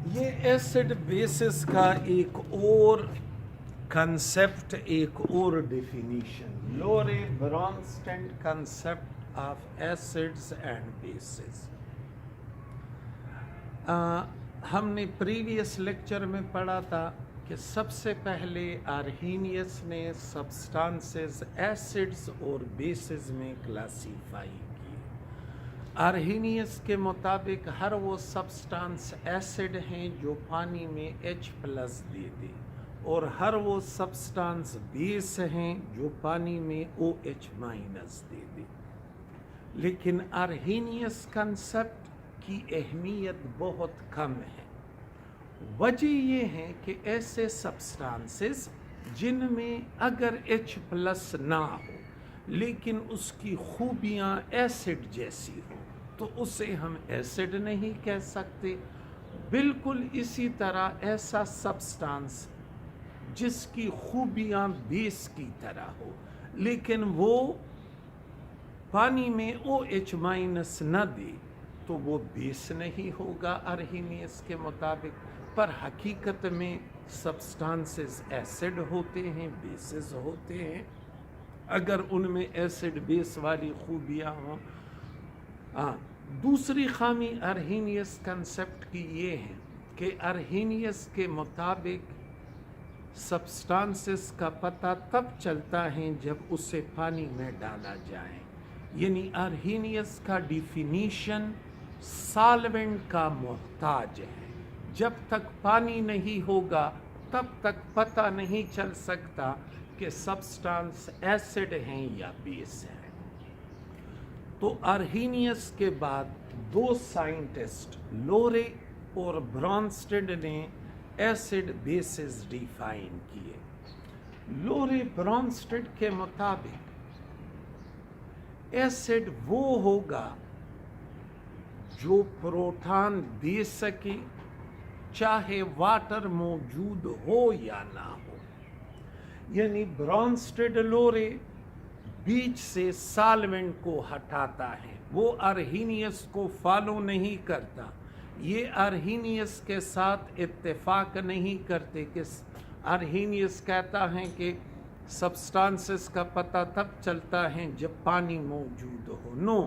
ये acid basis का एक और कंसेप्ट, एक और डेफिनीशन, लोरे Brønsted concept of acids and bases. हमने प्रीवियस लेक्चर में पढ़ा था कि सबसे पहले आर्हीनियस ने सब्सटेंसेस एसिड्स और बेसिस में क्लासीफाई किए। आर्हीनियस के मुताबिक हर वो सब्सटेंस एसिड हैं जो पानी में H प्लस दे दे, और हर वो सब्सटेंस बेस हैं जो पानी में OH माइनस दे दे। लेकिन आर्हीनियस कंसेप्ट की अहमियत बहुत कम है। वजह ये है कि ऐसे सब्सटेंसेस जिनमें अगर H प्लस ना हो लेकिन उसकी खूबियाँ एसिड जैसी हो तो उसे हम एसिड नहीं कह सकते। बिल्कुल इसी तरह ऐसा सब्सटेंस जिसकी खूबियाँ बेस की तरह हो लेकिन वो पानी में OH माइनस न दे तो वो बेस नहीं होगा आर्हीनियस के मुताबिक। पर हकीकत में सब्सटेंसेस एसिड होते हैं, बेसिस होते हैं, अगर उनमें एसिड बेस वाली खूबियाँ हों। दूसरी खामी आर्हीनियस कंसेप्ट की ये है कि आर्हीनियस के मुताबिक सब्सटेंसेस का पता तब चलता है जब उसे पानी में डाला जाए। यानी आर्हीनियस का डिफिनीशन सॉल्वेंट का मोहताज है। जब तक पानी नहीं होगा तब तक पता नहीं चल सकता कि सब्सटेंस एसिड हैं या बेस है। तो आर्हीनियस के बाद दो साइंटिस्ट लोरे और ब्रॉन्स्टेड ने एसिड बेसिस डिफाइन किए। लोरे ब्रॉन्स्टेड के मुताबिक एसिड वो होगा जो प्रोटॉन दे सके चाहे वाटर मौजूद हो या ना हो। यानी ब्रॉन्स्टेड लोरे बीच से सॉल्वेंट को हटाता है, वो आर्हीनियस को फॉलो नहीं करता। ये आर्हीनियस के साथ इत्तेफाक नहीं करते कि आर्हीनियस कहता है कि सब्सटेंसेस का पता तब चलता है जब पानी मौजूद हो। नो,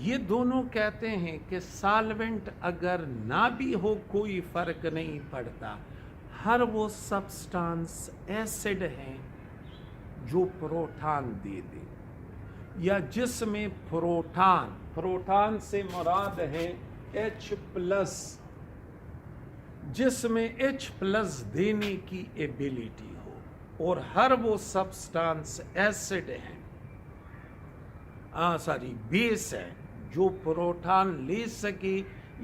ये दोनों कहते हैं कि सॉल्वेंट अगर ना भी हो कोई फर्क नहीं पड़ता, हर वो सब्सटेंस एसिड है जो प्रोटॉन दे दे या जिसमें प्रोटॉन से मुराद है H प्लस, जिसमें H प्लस देने की एबिलिटी हो, और हर वो सब्सटेंस एसिड है बेस है जो प्रोटॉन ले सके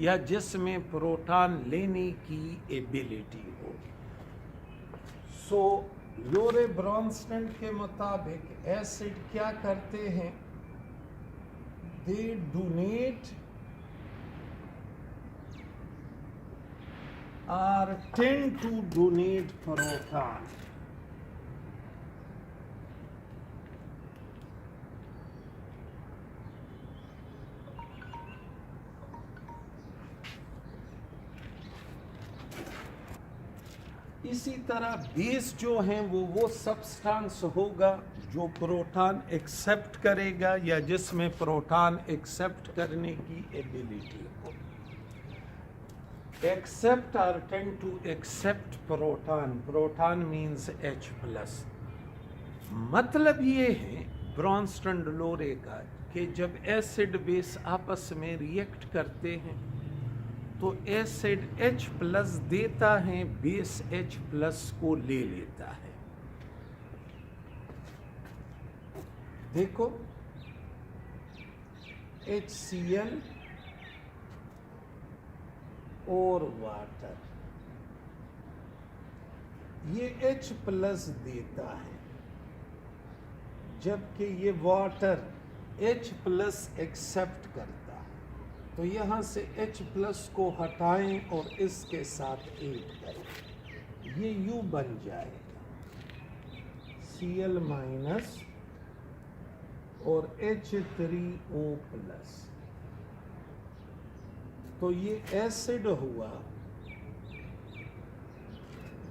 या जिसमें प्रोटॉन लेने की एबिलिटी हो। सो लोरे ब्रॉन्स्टेड के मुताबिक एसिड क्या करते हैं, दे donate or tend to donate proton। इसी तरह बेस जो हैं वो सब्सटेंस होगा जो प्रोटॉन एक्सेप्ट करेगा या जिसमें प्रोटॉन एक्सेप्ट करने की एबिलिटी हो। एक्सेप्ट और tend to accept proton means H plus. मतलब ये है ब्रॉन्स्टेड लोरे का कि जब एसिड बेस आपस में रिएक्ट करते हैं तो एसिड H प्लस देता है, बेस H प्लस को ले लेता है। देखो HCl और वाटर, ये H प्लस देता है जबकि ये वाटर H प्लस एक्सेप्ट करता है। तो यहाँ से H प्लस को हटाएं और इसके साथ ऐड करें, ये U बन जाएगा Cl माइनस और H3O प्लस। तो ये एसिड हुआ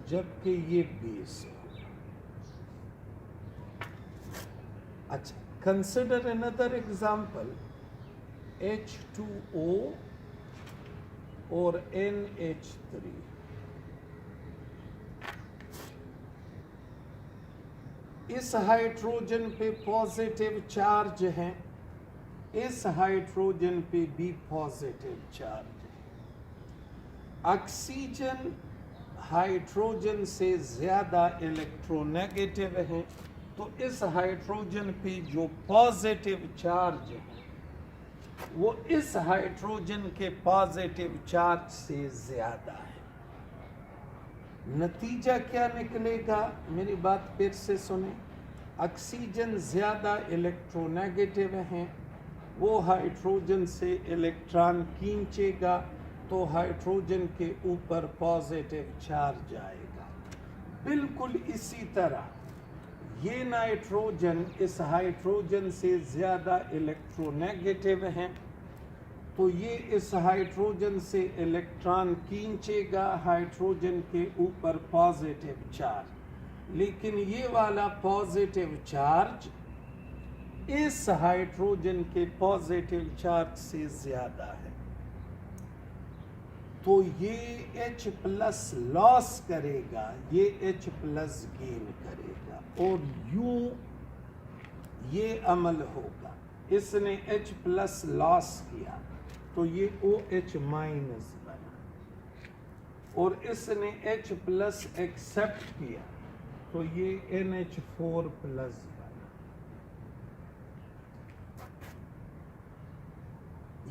जबकि ये बेस हो। अच्छा, कंसिडर अनदर एग्जाम्पल, H2O और NH3। इस हाइड्रोजन पे पॉजिटिव चार्ज है, इस हाइड्रोजन पे भी पॉजिटिव चार्ज है। ऑक्सीजन हाइड्रोजन से ज्यादा इलेक्ट्रोनेगेटिव है, तो इस हाइड्रोजन पे जो पॉजिटिव चार्ज है वो इस हाइड्रोजन के पॉजिटिव चार्ज से ज्यादा है। नतीजा क्या निकलेगा, मेरी बात फिर से सुने। ऑक्सीजन ज्यादा इलेक्ट्रोनेगेटिव है, वो हाइड्रोजन से इलेक्ट्रॉन खींचेगा तो हाइड्रोजन के ऊपर पॉजिटिव चार्ज आएगा। बिल्कुल इसी तरह ये नाइट्रोजन इस हाइड्रोजन से ज्यादा इलेक्ट्रोनेगेटिव है, तो ये इस हाइड्रोजन से इलेक्ट्रॉन खींचेगा, हाइड्रोजन के ऊपर पॉजिटिव चार्ज। लेकिन ये वाला पॉजिटिव चार्ज इस हाइड्रोजन के पॉजिटिव चार्ज से ज्यादा है, तो ये H प्लस लॉस करेगा, ये H प्लस गेन करेगा, और यूं ये अमल होगा। इसने H प्लस लॉस किया तो ये OH माइनस बना, और इसने H प्लस एक्सेप्ट किया तो ये NH4 प्लस बना।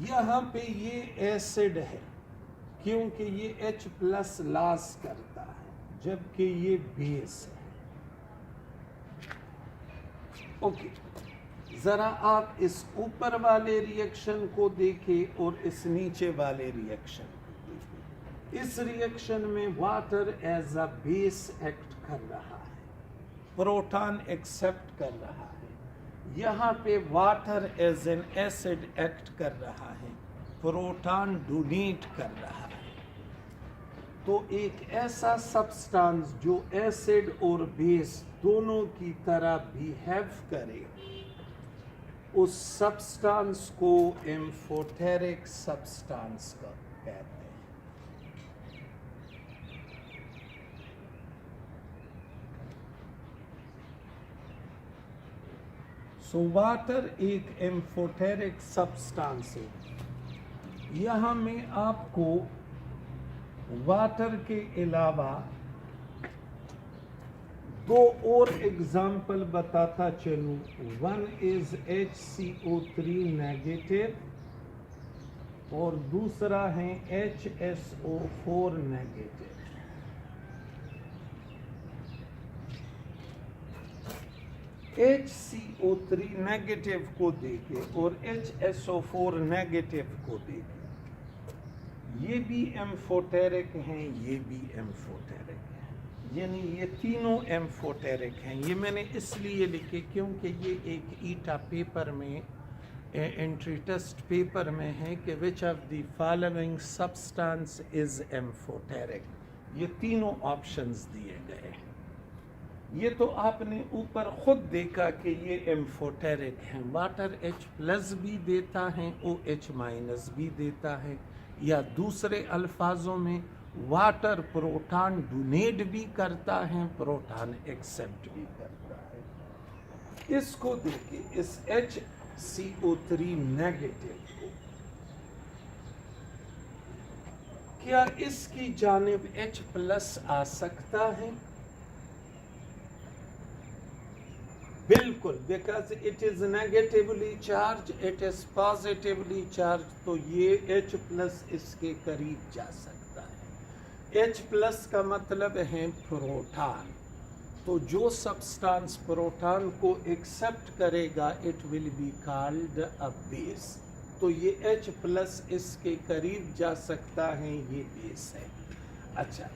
यहाँ पे ये एसिड है क्योंकि ये H प्लस लॉस करता है, जबकि ये बेस है। ओके, जरा आप इस ऊपर वाले रिएक्शन को देखें और इस नीचे वाले रिएक्शन को देखें। इस रिएक्शन में water as a base act कर रहा है, प्रोटॉन एक्सेप्ट कर रहा है। यहाँ पे water as an acid act कर रहा है, प्रोटॉन डोनेट कर रहा है। तो एक ऐसा सब्सटेंस जो एसिड और बेस दोनों की तरह बिहेव करे, उस सब्सटेंस को एम्फोटेरिक सब्सटेंस कहते हैं। सो वाटर एक एम्फोटेरिक सब्सटेंस है। यहां मैं आपको वाटर के अलावा दो और एग्जाम्पल बताता चलूं। वन इज HCO3 नेगेटिव और दूसरा है HSO4 नेगेटिव। HCO3 नेगेटिव को देखें और HSO4 नेगेटिव को देखें। ये भी एम्फोटेरिक हैं, ये भी एम्फोटेरिक हैं, यानी ये तीनों एम्फोटेरिक हैं। ये मैंने इसलिए लिखे क्योंकि ये एक ईटा पेपर में, एंट्री टेस्ट पेपर में है कि which of the following substance is amphoteric. ये तीनों ऑप्शंस दिए गए हैं। ये तो आपने ऊपर खुद देखा कि ये एम्फोटेरिक हैं। वाटर H प्लस भी देता है, OH माइनस भी देता है, या दूसरे अल्फाजों में वाटर प्रोटॉन डोनेट भी करता है, प्रोटॉन एक्सेप्ट भी करता है। इसको देखिए, इस HCO3 नेगेटिव को, क्या इसकी जानिब H प्लस आ सकता है? बिल्कुल, because it is negatively charge, it is positively charge, तो ये H प्लस इसके करीब जा सकता है। H प्लस का मतलब है प्रोटॉन, तो जो सब्सटेंस प्रोटॉन को एक्सेप्ट करेगा it will be called a base. तो ये H प्लस इसके करीब जा सकता है, ये बेस है। अच्छा,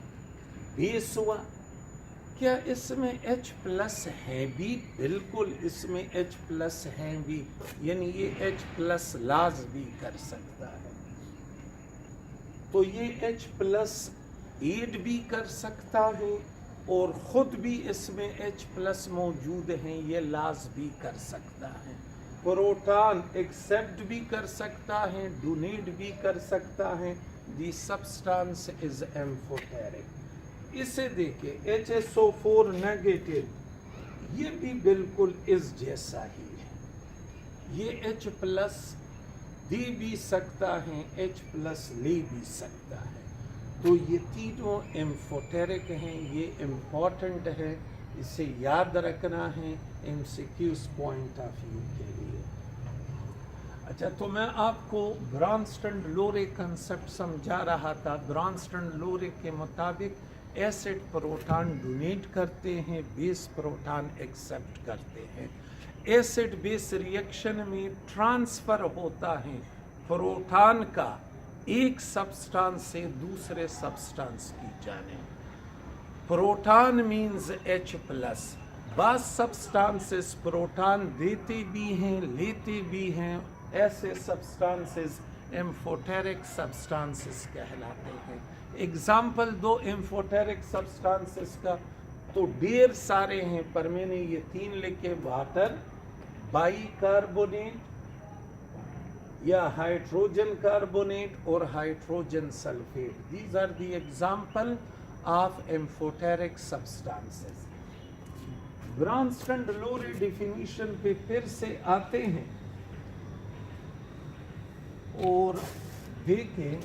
बेस हुआ। क्या इसमें H प्लस है भी? बिल्कुल, इसमें H प्लस है भी, यानी ये H प्लस लाज भी कर सकता है। तो ये H प्लस एड भी कर सकता है और ख़ुद भी इसमें H+ मौजूद हैं, ये लाज भी कर सकता है। प्रोटॉन एक्सेप्ट भी कर सकता है, डोनेट भी कर सकता है। दी सब्सटेंस इज एम्फोटेरिक। इसे देखिए HSO4 नेगेटिव, ये भी बिल्कुल इस जैसा ही है। ये H+ दे भी सकता है, H+ ले भी सकता है। तो ये तीनों एम्फोटेरिक हैं, ये इम्पॉर्टेंट है, इसे याद रखना है MCQs पॉइंट ऑफ व्यू के लिए। अच्छा, तो मैं आपको ब्रॉन्स्टन-लोरे कंसेप्ट समझा रहा था। ब्रॉन्स्टन-लोरे के मुताबिक एसिड प्रोटॉन डोनेट करते हैं, बेस प्रोटॉन एक्सेप्ट करते हैं। एसिड बेस रिएक्शन में ट्रांसफ़र होता है प्रोटॉन का एक सब्सटेंस से दूसरे सब्सटेंस की जानिब। Proton means H+। बाज़ सब्सटेंसेस प्रोटॉन देते भी हैं, लेते भी हैं। ऐसे सब्सटेंसेस एम्फोटेरिक सब्सटेंसेस कहलाते हैं। एग्जाम्पल दो एम्फोटेरिक सब्सटेंसेस का, तो ढेर सारे हैं, पर मैंने ये 3 लिखे। वाटर, बाइकार्बोनेट या हाइड्रोजन कार्बोनेट और hydrogen sulphate. These are the example of amphoteric substances. Bronsted Lowry definition पे फिर से आते हैं और देखें,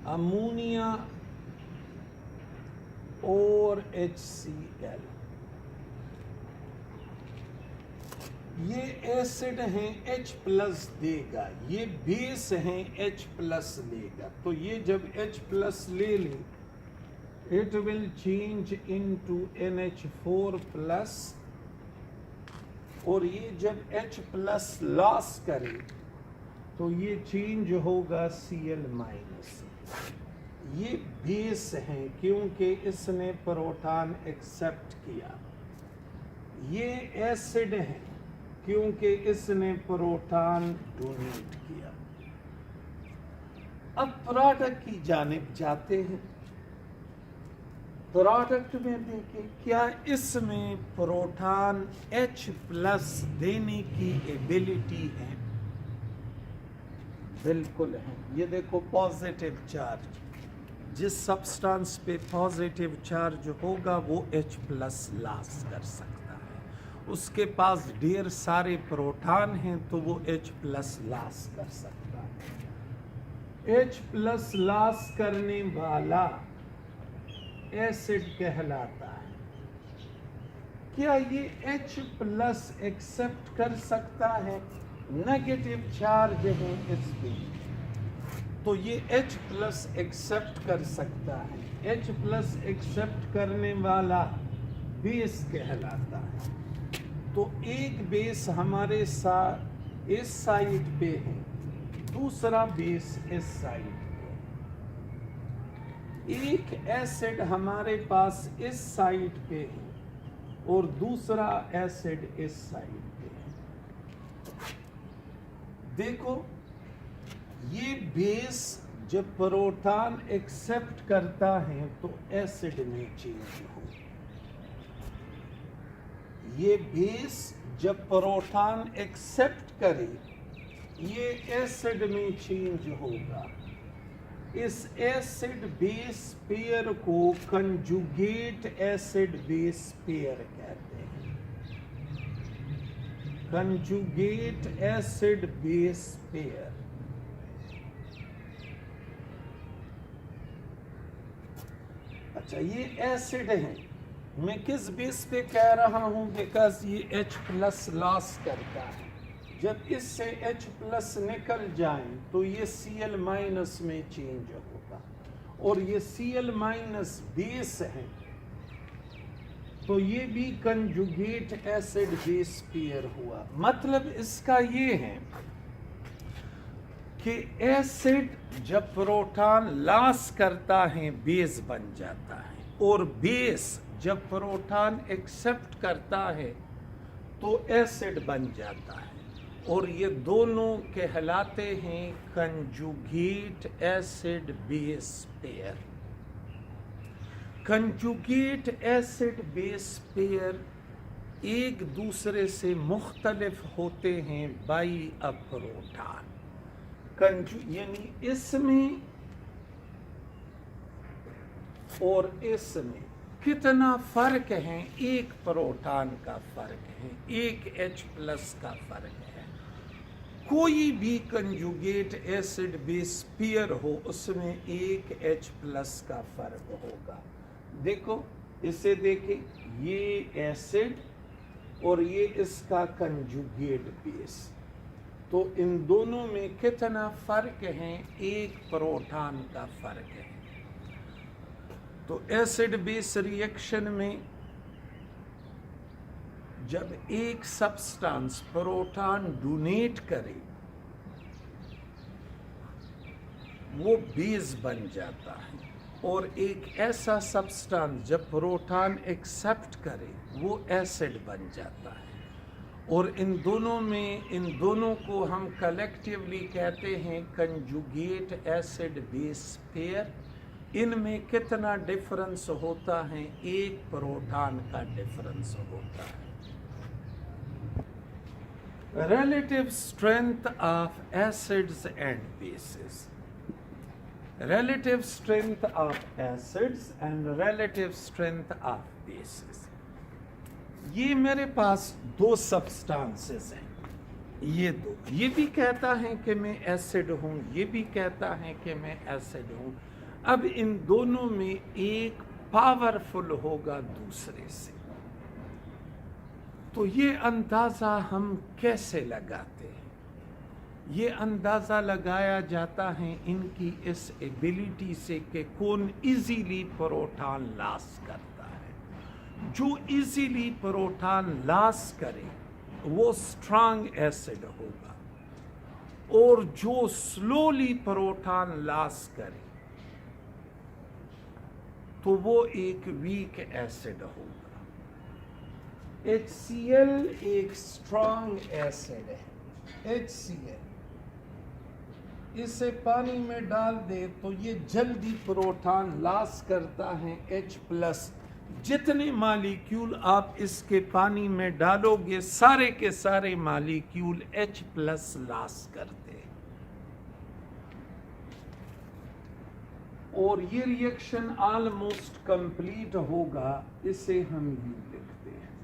अमोनिया और HCl, ये एसिड हैं, H+ देगा। ये बेस हैं, H+ लेगा। तो ये जब H+ ले ले, it will change into NH4+, और ये जब H+ लॉस करे तो ये चेंज होगा Cl-। ये बेस हैं क्योंकि इसने प्रोटॉन एक्सेप्ट किया। ये एसिड है क्योंकि इसने प्रोटॉन डोनेट किया। अब प्रोडक्ट की जानिब जाते हैं। प्रोडक्ट में देखें, क्या इसमें प्रोटॉन H+ देने की एबिलिटी है? बिल्कुल है। ये देखो पॉजिटिव चार्ज, जिस सब्सटेंस पे पॉजिटिव चार्ज होगा वो H+ लॉस कर सकता है। उसके पास ढेर सारे प्रोटॉन हैं तो वो H+ लॉस कर सकता है। H+ लॉस करने वाला एसिड कहलाता है। क्या ये H+ एक्सेप्ट कर सकता है? नेगेटिव चार्ज है इस पे, तो ये H+ एक्सेप्ट कर सकता है। H+ एक्सेप्ट करने वाला बेस कहलाता है। तो एक बेस हमारे साथ इस साइड पे है, दूसरा बेस इस साइड पे। एक एसिड हमारे पास इस साइड पे है और दूसरा एसिड इस साइड पे है। देखो, ये बेस जब प्रोटॉन एक्सेप्ट करता है तो एसिड में चेंज हो। ये बेस जब प्रोटॉन एक्सेप्ट करे, ये एसिड में चेंज होगा। इस एसिड बेस पेयर को कंजुगेट एसिड बेस पेयर कहते हैं। Conjugate acid base pair. अच्छा, ये एसिड है। मैं किस बेस पे कह रहा हूं? बिकॉज ये H+ लॉस करता है। जब इससे H+ निकल जाए तो ये Cl- में चेंज होगा, और ये Cl- बेस है, तो ये भी कंजुगेट एसिड बेस पेयर हुआ। मतलब इसका ये है कि एसिड जब प्रोटॉन लॉस करता है बेस बन जाता है, और बेस जब प्रोटॉन एक्सेप्ट करता है तो एसिड बन जाता है। और ये दोनों कहलाते हैं conjugate acid base pair. Conjugate acid base pair एक दूसरे से मुख्तलिफ होते हैं बाई अ प्रोटॉन। यानी इसमें और इसमें कितना फर्क है, एक प्रोटॉन का फर्क है, एक H प्लस का फर्क है। कोई भी कंजुगेट एसिड बेस पेयर हो उसमें एक H प्लस का फर्क होगा। देखो इसे देखें, ये एसिड और ये इसका कंजुगेट बेस, तो इन दोनों में कितना फर्क है, एक प्रोटॉन का फर्क है। तो एसिड बेस रिएक्शन में जब एक सब्सटेंस प्रोटॉन डोनेट करे वो बेस बन जाता है, और एक ऐसा सब्सटेंस जब प्रोटॉन एक्सेप्ट करे वो एसिड बन जाता है। और इन दोनों को हम कलेक्टिवली कहते हैं कंजुगेट एसिड बेस पेयर। इनमें कितना डिफरेंस होता है, एक प्रोटॉन का डिफरेंस होता है। Relative strength of acids and bases. Relative strength of acids and relative strength of basis. ये मेरे पास दो सब्सटेंसेस हैं, ये दो, ये भी कहता है कि मैं एसिड हूं, ये भी कहता है कि मैं एसिड हूं। अब इन दोनों में एक पावरफुल होगा दूसरे से, तो ये अंदाजा हम कैसे लगाते हैं? ये अंदाजा लगाया जाता है इनकी इस एबिलिटी से कि कौन इजीली प्रोटॉन लॉस करता है। जो इजीली प्रोटॉन लॉस करे वो स्ट्रांग एसिड होगा, और जो स्लोली प्रोटॉन लॉस करे तो वो एक वीक एसिड होगा। HCl एक स्ट्रांग एसिड है। HCl इसे पानी में डाल दे तो ये जल्दी प्रोटॉन लॉस करता है H प्लस। जितने मालिक्यूल आप इसके पानी में डालोगे सारे के सारे मालिक्यूल H प्लस लॉस करते हैं। और ये रिएक्शन ऑलमोस्ट कंप्लीट होगा, इसे हम यूं लिखते हैं।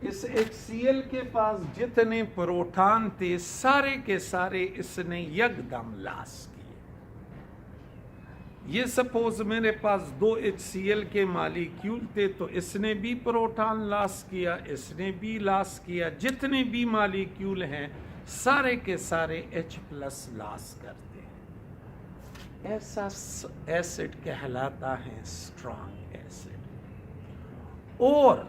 इस HCl के पास जितने प्रोटॉन थे सारे के सारे इसने यकदम लॉस किए। ये सपोज मेरे पास दो HCl के मालिक्यूल थे, तो इसने भी प्रोटॉन लॉस किया, इसने भी लॉस किया। जितने भी मालिक्यूल हैं सारे के सारे H प्लस लॉस करते हैं। ऐसा एसिड कहलाता है स्ट्रांग एसिड। और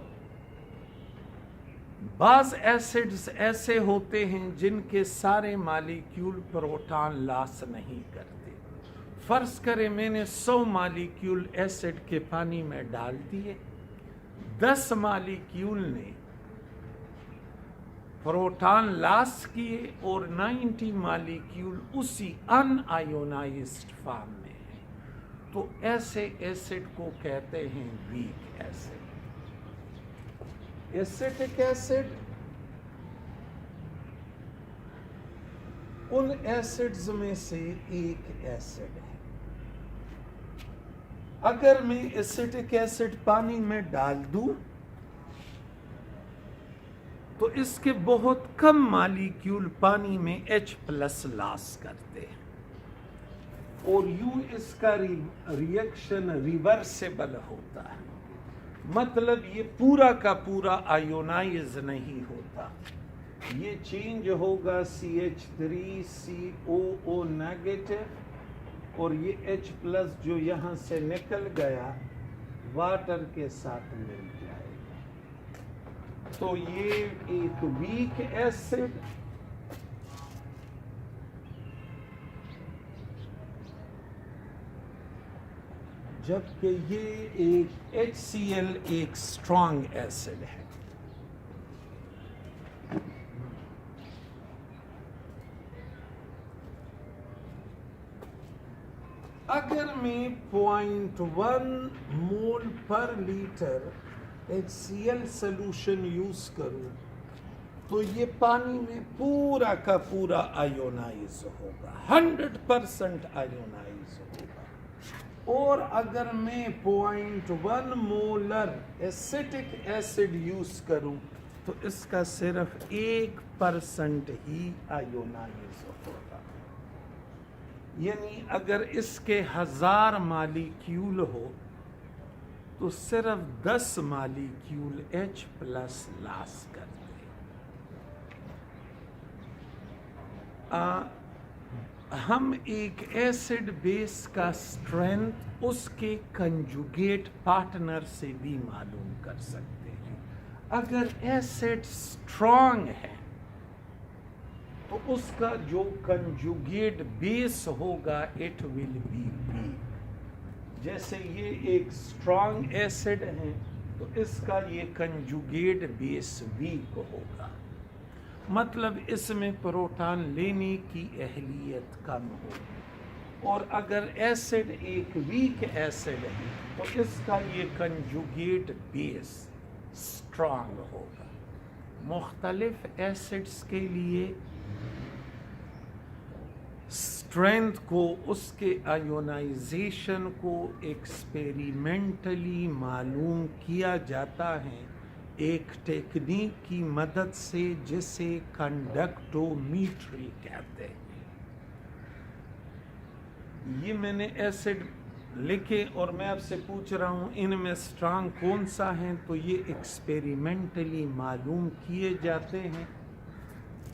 बाज एसिड्स ऐसे होते हैं जिनके सारे मालिक्यूल प्रोटॉन लॉस नहीं करते। फर्ज करें मैंने 100 मालिक्यूल एसिड के पानी में डाल दिए, 10 मालिक्यूल ने प्रोटॉन लॉस किए और 90 मालिक्यूल उसी अनआयोनाइज्ड फॉर्म में है, तो ऐसे एसिड को कहते हैं वीक एसिड। एसिटिक एसिड उन एसिड्स में से एक एसिड है। अगर मैं एसिटिक एसिड पानी में डाल दूं तो इसके बहुत कम मालिक्यूल पानी में H प्लस लॉस करते हैं, और यूं इसका रिएक्शन रिवर्सेबल होता है। मतलब ये पूरा का पूरा आयोनाइज नहीं होता, ये चेंज होगा CH3COO नेगेटिव, और ये H प्लस जो यहाँ से निकल गया वाटर के साथ मिल जाएगा। तो ये एक वीक एसिड, जबकि ये एक HCl एक स्ट्रांग एसिड है। अगर मैं 0.1 मोल पर लीटर HCl सोल्यूशन यूज करूं तो ये पानी में पूरा का पूरा आयोनाइज होगा, 100% आयोनाइज होगा। और अगर मैं 0.1 मोलर एसिटिक एसिड यूज करूं तो इसका सिर्फ 1% ही आयोनाइज होगा। यानी अगर इसके 1000 मालिक्यूल हो तो सिर्फ 10 मालिक्यूल H प्लस लॉस करते। हम एक एसिड बेस का स्ट्रेंथ उसके कंजुगेट पार्टनर से भी मालूम कर सकते हैं। अगर एसिड स्ट्रांग है तो उसका जो कंजुगेट बेस होगा इट विल बी वीक। जैसे ये एक स्ट्रांग एसिड है तो इसका ये कंजुगेट बेस वीक होगा, मतलब इसमें प्रोटॉन लेने की अहलियत कम होगी। और अगर एसिड एक वीक एसिड है तो इसका ये कंजुगेट बेस स्ट्रांग होगा। मुख्तलिफ एसिड्स के लिए स्ट्रेंथ को, उसके आयोनाइजेशन को एक्सपेरिमेंटली मालूम किया जाता है एक टेक्निक की मदद से जिसे कंडक्टोमीट्री कहते हैं। ये मैंने एसिड लिखे और मैं आपसे पूछ रहा हूँ इनमें स्ट्रांग कौन सा है, तो ये एक्सपेरिमेंटली मालूम किए जाते हैं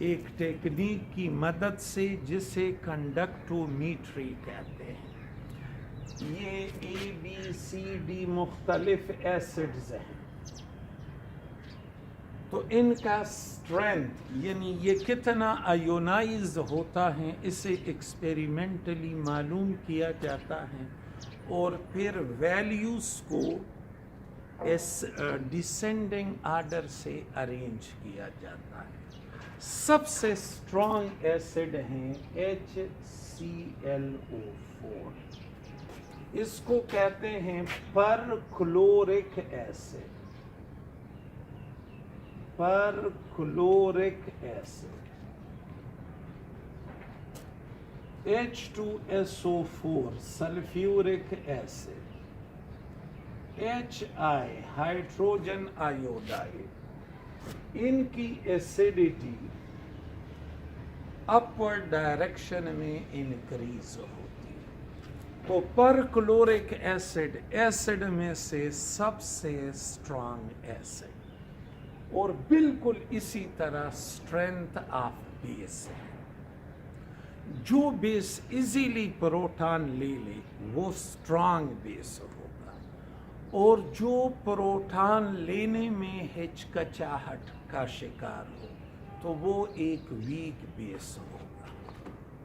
एक टेक्निक की मदद से जिसे कंडक्टोमीट्री कहते हैं। ये ABCD मुख्तलिफ एसिड्स हैं तो इनका स्ट्रेंथ यानी ये कितना आयोनाइज होता है इसे एक्सपेरिमेंटली मालूम किया जाता है और फिर वैल्यूज को इस डिसेंडिंग आर्डर से अरेंज किया जाता है। सबसे स्ट्रॉन्ग एसिड हैं HClO4, इसको कहते हैं perchloric acid. Perchloric acid H2SO4 sulphuric acid, HI hydrogen iodide, इनकी एसिडिटी अपवर्ड डायरेक्शन में इंक्रीज होती है। तो परक्लोरिक एसिड एसिड में से सबसे स्ट्रॉन्ग एसिड और बिल्कुल इसी तरह स्ट्रेंथ ऑफ बेस है। जो बेस इजीली प्रोटॉन ले ले वो स्ट्रांग बेस होगा और जो प्रोटॉन लेने में हिचकिचाहट का शिकार हो तो वो एक वीक बेस होगा।